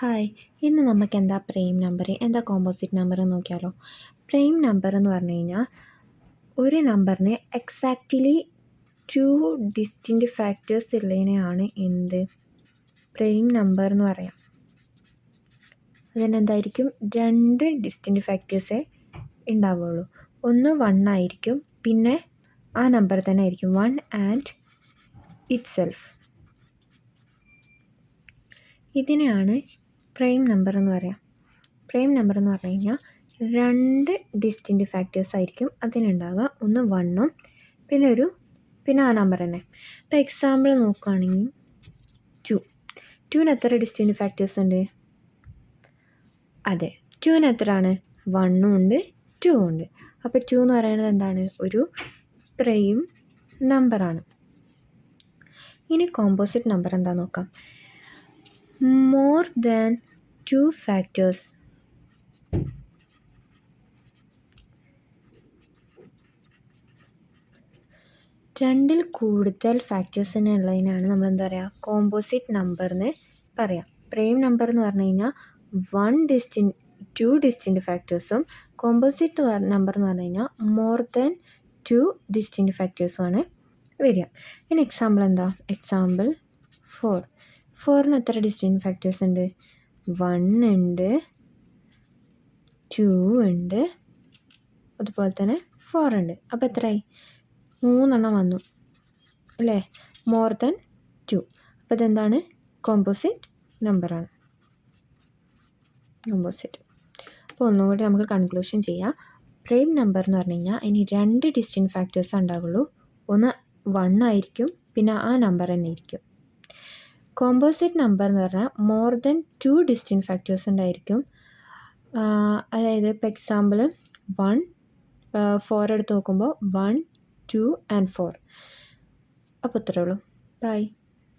Hi, ഇന്ന് നമുക്ക് എന്താ പ്രൈം നമ്പർ, എന്താ കോമ്പോസിറ്റ് നമ്പർ എന്ന് നോക്കിയാലോ. പ്രൈം നമ്പർ എന്ന് പറഞ്ഞു കഴിഞ്ഞാൽ ഒരു നമ്പറിന് എക്സാക്റ്റ്ലി 2 ഡിസ്റ്റിൻറ്റ് ഫാക്ടേഴ്സ് ഉള്ളതിനെയാണ് എന്ത് പ്രൈം നമ്പർ എന്ന് പറയാം. അതിനെന്തായിരിക്കും 2 ഡിസ്റ്റിൻറ്റ് ഫാക്ടേഴ്സേ ഉണ്ടാവുകയുള്ളൂ. ഒന്ന് 1 ആയിരിക്കും, പിന്നെ ആ നമ്പർ തന്നെ ആയിരിക്കും 1 ആൻഡ് ഇറ്റ് സെൽഫ്. ഇതിനെയാണ് പ്രൈം നമ്പർ എന്ന് പറയാം. പ്രൈം നമ്പർ എന്ന് പറഞ്ഞു കഴിഞ്ഞാൽ 2 ഡിസ്റ്റിൻറ്റ് ഫാക്ടേഴ്സ് ആയിരിക്കും അതിനുണ്ടാവുക. ഒന്ന് 1ഉം പിന്നെ ആ നമ്പർ തന്നെ. ഇപ്പോൾ എക്സാമ്പിൾ നോക്കുകയാണെങ്കിൽ 2ന് എത്ര ഡിസ്റ്റിൻറ്റ് ഫാക്ടേഴ്സ് ഉണ്ട്? അതെ, 2ന് എത്രയാണ്? 1ഉം ഉണ്ട് 2ഉം ഉണ്ട്. അപ്പോൾ 2 എന്ന് പറയുന്നത് എന്താണ്? ഒരു പ്രൈം നമ്പറാണ്. ഇനി കോമ്പോസിറ്റ് നമ്പർ എന്താ നോക്കാം. More than 2 factors. രണ്ടിൽ കൂടുതൽ ഫാക്ടേഴ്സിനെ ഉള്ളതിനാണ് നമ്മൾ എന്താ പറയുക? കോമ്പോസിറ്റ് നമ്പർ എന്ന് പറയാം. പ്രൈം നമ്പർ എന്ന് പറഞ്ഞു കഴിഞ്ഞാൽ 2 ഡിസ്റ്റിൻറ്റ് ഫാക്ടേഴ്സും, കോമ്പോസിറ്റ് നമ്പർ എന്ന് പറഞ്ഞു കഴിഞ്ഞാൽ മോർ ദാൻ 2 ഡിസ്റ്റിൻറ്റ് ഫാക്ടേഴ്സുമാണ് വരിക. ഇനി എക്സാമ്പിൾ എന്താ? എക്സാമ്പിൾ 4ന് എത്ര ഡിസ്റ്റിൻറ്റ് ഫാക്ടേഴ്സ് ഉണ്ട്? 1 ഉണ്ട്, 2 ഉണ്ട്, അതുപോലെ തന്നെ 4 ഉണ്ട്. അപ്പോൾ എത്രയായി? 3 വന്നു അല്ലേ? More than 2. അപ്പോൾ ഇതെന്താണ്? കോമ്പോസിറ്റ് നമ്പറാണ്. കോമ്പോസിറ്റ്. അപ്പോൾ ഒന്നുകൂടി നമുക്ക് കൺക്ലൂഷൻ ചെയ്യാം. പ്രൈം നമ്പർ എന്ന് പറഞ്ഞു കഴിഞ്ഞാൽ ഇനി 2 ഡിസ്റ്റിൻറ്റ് ഫാക്ടേഴ്സ് ഉണ്ടാവുള്ളൂ. ഒന്ന് 1 ആയിരിക്കും, പിന്നെ ആ നമ്പർ തന്നെ ആയിരിക്കും. കോമ്പോസിറ്റ് നമ്പർ എന്ന് പറഞ്ഞാൽ മോർ ദാൻ 2 ഡിസ്റ്റിൻറ്റ് ഫാക്ടേഴ്സ് ഉണ്ടായിരിക്കും. അതായത് ഇപ്പോൾ എക്സാമ്പിൾ 1 4 എടുത്ത് നോക്കുമ്പോൾ 1 2 ആൻഡ് 4. അപ്പോൾ ഇത്രയേ ഉള്ളൂ. ബൈ.